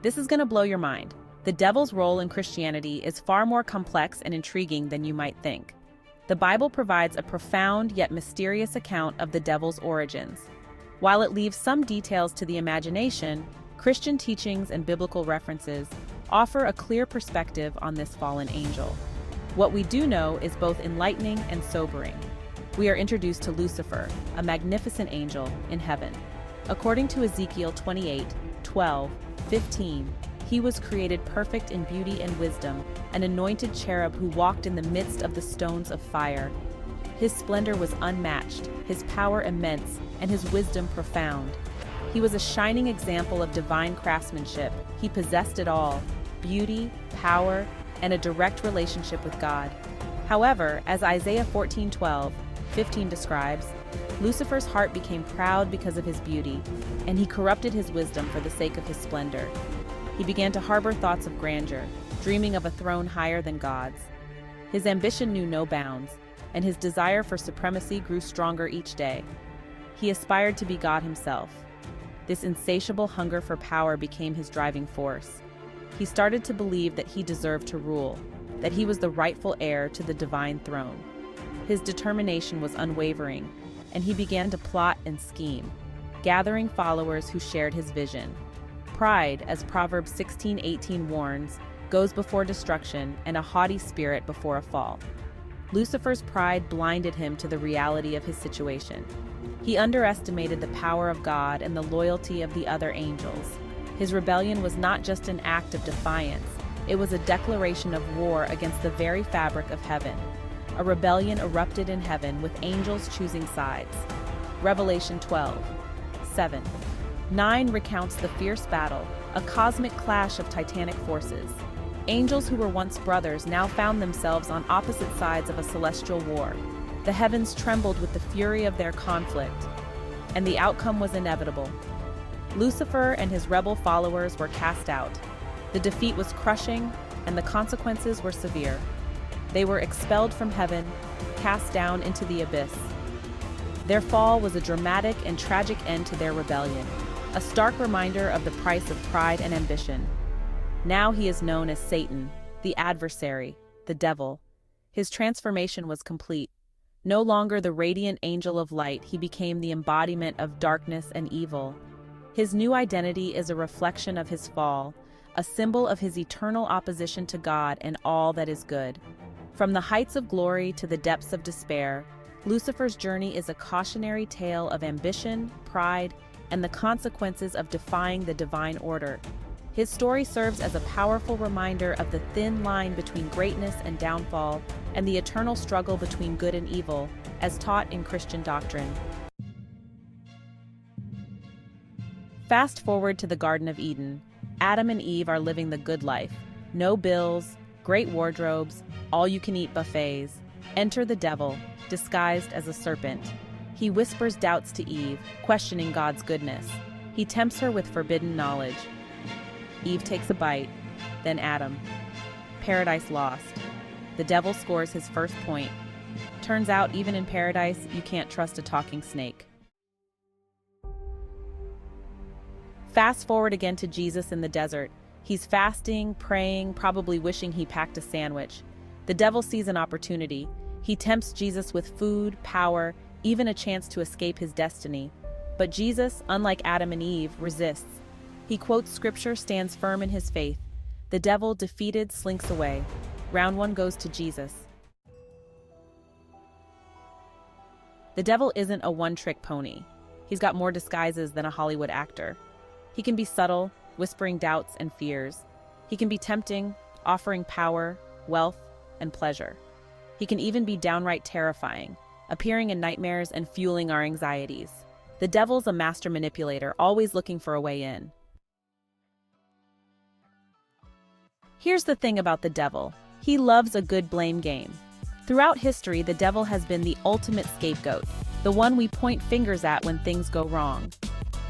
This is going to blow your mind. The devil's role in Christianity is far more complex and intriguing than you might think. The Bible provides a profound yet mysterious account of the devil's origins. While it leaves some details to the imagination, Christian teachings and biblical references offer a clear perspective on this fallen angel. What we do know is both enlightening and sobering. We are introduced to Lucifer, a magnificent angel in heaven. According to Ezekiel 28:12-15, he was created perfect in beauty and wisdom, an anointed cherub who walked in the midst of the stones of fire. His splendor was unmatched, his power immense, and his wisdom profound. He was a shining example of divine craftsmanship. He possessed it all: beauty, power, and a direct relationship with God. However, as Isaiah 14:12-15 describes, Lucifer's heart became proud because of his beauty, and he corrupted his wisdom for the sake of his splendor. He began to harbor thoughts of grandeur, dreaming of a throne higher than God's. His ambition knew no bounds, and his desire for supremacy grew stronger each day. He aspired to be God himself. This insatiable hunger for power became his driving force. He started to believe that he deserved to rule, that he was the rightful heir to the divine throne. His determination was unwavering, and he began to plot and scheme, gathering followers who shared his vision. Pride, as Proverbs 16:18 warns, goes before destruction, and a haughty spirit before a fall. Lucifer's pride blinded him to the reality of his situation. He underestimated the power of God and the loyalty of the other angels. His rebellion was not just an act of defiance, it was a declaration of war against the very fabric of heaven. A rebellion erupted in heaven with angels choosing sides. Revelation 12:7-9 recounts the fierce battle, a cosmic clash of titanic forces. Angels who were once brothers now found themselves on opposite sides of a celestial war. The heavens trembled with the fury of their conflict, and the outcome was inevitable. Lucifer and his rebel followers were cast out. The defeat was crushing, and the consequences were severe. They were expelled from heaven, cast down into the abyss. Their fall was a dramatic and tragic end to their rebellion, a stark reminder of the price of pride and ambition. Now he is known as Satan, the adversary, the devil. His transformation was complete. No longer the radiant angel of light, he became the embodiment of darkness and evil. His new identity is a reflection of his fall, a symbol of his eternal opposition to God and all that is good. From the heights of glory to the depths of despair, Lucifer's journey is a cautionary tale of ambition, pride, and the consequences of defying the divine order. His story serves as a powerful reminder of the thin line between greatness and downfall, and the eternal struggle between good and evil, as taught in Christian doctrine. Fast forward to the Garden of Eden. Adam and Eve are living the good life. No bills, great wardrobes, all-you-can-eat buffets. Enter the devil, disguised as a serpent. He whispers doubts to Eve, questioning God's goodness. He tempts her with forbidden knowledge. Eve takes a bite, then Adam. Paradise lost. The devil scores his first point. Turns out, even in paradise, you can't trust a talking snake. Fast forward again to Jesus in the desert. He's fasting, praying, probably wishing he packed a sandwich. The devil sees an opportunity. He tempts Jesus with food, power, even a chance to escape his destiny. But Jesus, unlike Adam and Eve, resists. He quotes scripture, stands firm in his faith. The devil, defeated, slinks away. Round one goes to Jesus. The devil isn't a one-trick pony. He's got more disguises than a Hollywood actor. He can be subtle, whispering doubts and fears. He can be tempting, offering power, wealth, and pleasure. He can even be downright terrifying, appearing in nightmares and fueling our anxieties. The devil's a master manipulator, always looking for a way in. Here's the thing about the devil. He loves a good blame game. Throughout history, the devil has been the ultimate scapegoat, the one we point fingers at when things go wrong.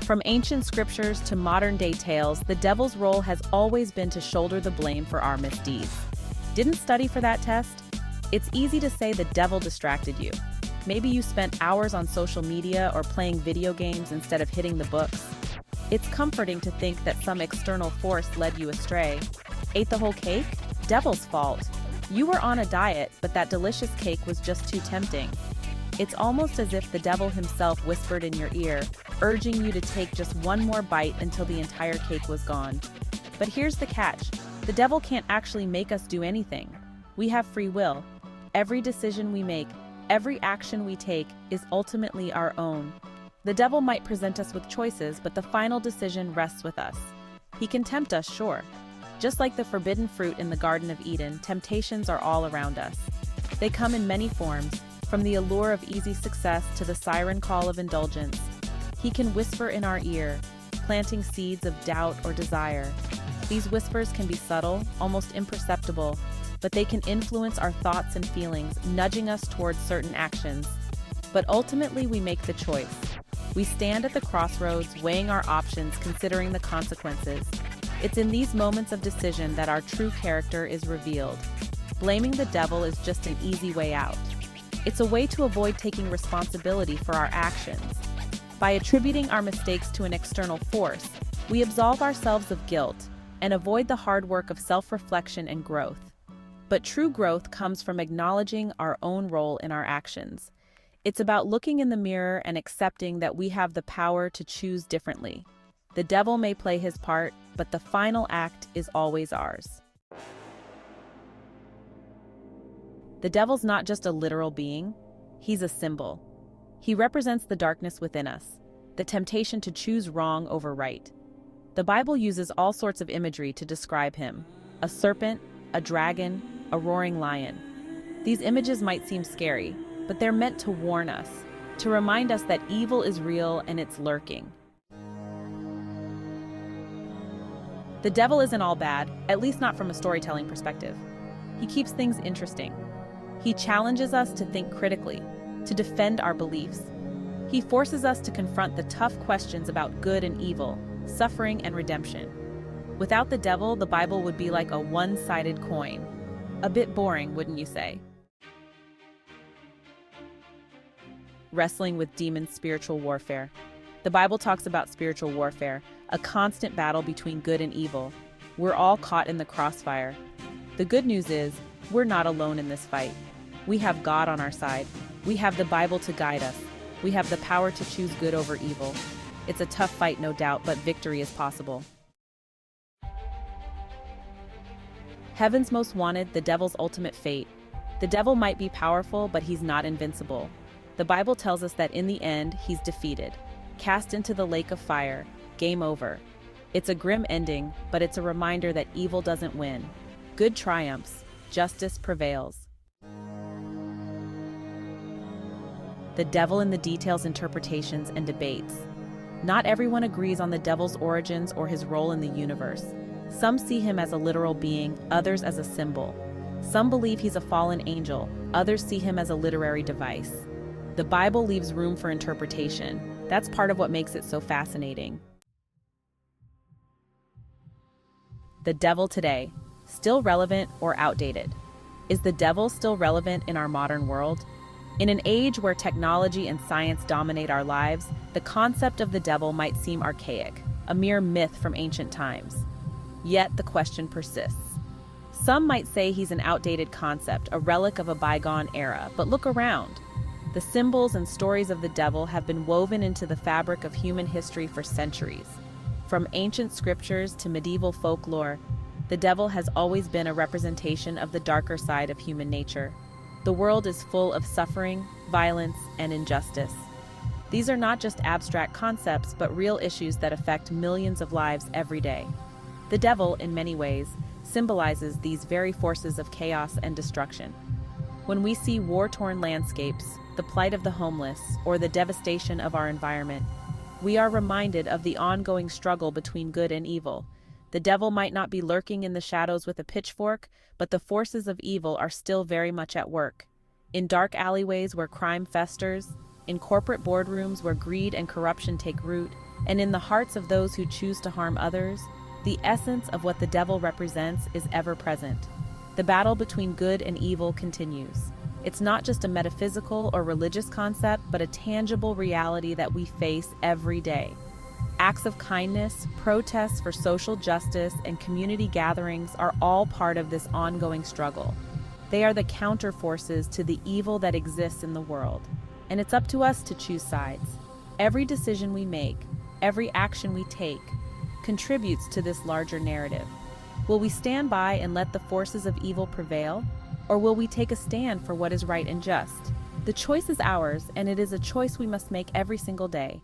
From ancient scriptures to modern-day tales, the devil's role has always been to shoulder the blame for our misdeeds. Didn't study for that test? It's easy to say the devil distracted you. Maybe you spent hours on social media or playing video games instead of hitting the books. It's comforting to think that some external force led you astray. Ate the whole cake? Devil's fault. You were on a diet, but that delicious cake was just too tempting. It's almost as if the devil himself whispered in your ear, urging you to take just one more bite until the entire cake was gone. But here's the catch. The devil can't actually make us do anything. We have free will. Every decision we make, every action we take is ultimately our own. The devil might present us with choices, but the final decision rests with us. He can tempt us, sure. Just like the forbidden fruit in the Garden of Eden, temptations are all around us. They come in many forms, from the allure of easy success to the siren call of indulgence. He can whisper in our ear, planting seeds of doubt or desire. These whispers can be subtle, almost imperceptible, but they can influence our thoughts and feelings, nudging us towards certain actions. But ultimately, we make the choice. We stand at the crossroads, weighing our options, considering the consequences. It's in these moments of decision that our true character is revealed. Blaming the devil is just an easy way out. It's a way to avoid taking responsibility for our actions. By attributing our mistakes to an external force, we absolve ourselves of guilt and avoid the hard work of self-reflection and growth. But true growth comes from acknowledging our own role in our actions. It's about looking in the mirror and accepting that we have the power to choose differently. The devil may play his part, but the final act is always ours. The devil's not just a literal being, he's a symbol. He represents the darkness within us, the temptation to choose wrong over right. The Bible uses all sorts of imagery to describe him: a serpent, a dragon, a roaring lion. These images might seem scary, but they're meant to warn us, to remind us that evil is real and it's lurking. The devil isn't all bad, at least not from a storytelling perspective. He keeps things interesting. He challenges us to think critically, to defend our beliefs. He forces us to confront the tough questions about good and evil, suffering and redemption. Without the devil, the Bible would be like a one-sided coin. A bit boring, wouldn't you say? Wrestling with demons, spiritual warfare. The Bible talks about spiritual warfare, a constant battle between good and evil. We're all caught in the crossfire. The good news is, we're not alone in this fight. We have God on our side. We have the Bible to guide us. We have the power to choose good over evil. It's a tough fight, no doubt, but victory is possible. Heaven's most wanted, the devil's ultimate fate. The devil might be powerful, but he's not invincible. The Bible tells us that in the end, he's defeated, cast into the lake of fire, game over. It's a grim ending, but it's a reminder that evil doesn't win. Good triumphs, justice prevails. The devil in the details, interpretations, and debates. Not everyone agrees on the devil's origins or his role in the universe. Some see him as a literal being, others as a symbol. Some believe he's a fallen angel, others see him as a literary device. The Bible leaves room for interpretation. That's part of what makes it so fascinating. The devil today, still relevant or outdated? Is the devil still relevant in our modern world? In an age where technology and science dominate our lives, the concept of the devil might seem archaic, a mere myth from ancient times. Yet the question persists. Some might say he's an outdated concept, a relic of a bygone era, but look around. The symbols and stories of the devil have been woven into the fabric of human history for centuries. From ancient scriptures to medieval folklore, the devil has always been a representation of the darker side of human nature. The world is full of suffering, violence, and injustice. These are not just abstract concepts, but real issues that affect millions of lives every day. The devil, in many ways, symbolizes these very forces of chaos and destruction. When we see war-torn landscapes, the plight of the homeless, or the devastation of our environment, we are reminded of the ongoing struggle between good and evil. The devil might not be lurking in the shadows with a pitchfork, but the forces of evil are still very much at work. In dark alleyways where crime festers, in corporate boardrooms where greed and corruption take root, and in the hearts of those who choose to harm others, the essence of what the devil represents is ever present. The battle between good and evil continues. It's not just a metaphysical or religious concept, but a tangible reality that we face every day. Acts of kindness, protests for social justice, and community gatherings are all part of this ongoing struggle. They are the counterforces to the evil that exists in the world, and it's up to us to choose sides. Every decision we make, every action we take, contributes to this larger narrative. Will we stand by and let the forces of evil prevail, or will we take a stand for what is right and just? The choice is ours, and it is a choice we must make every single day.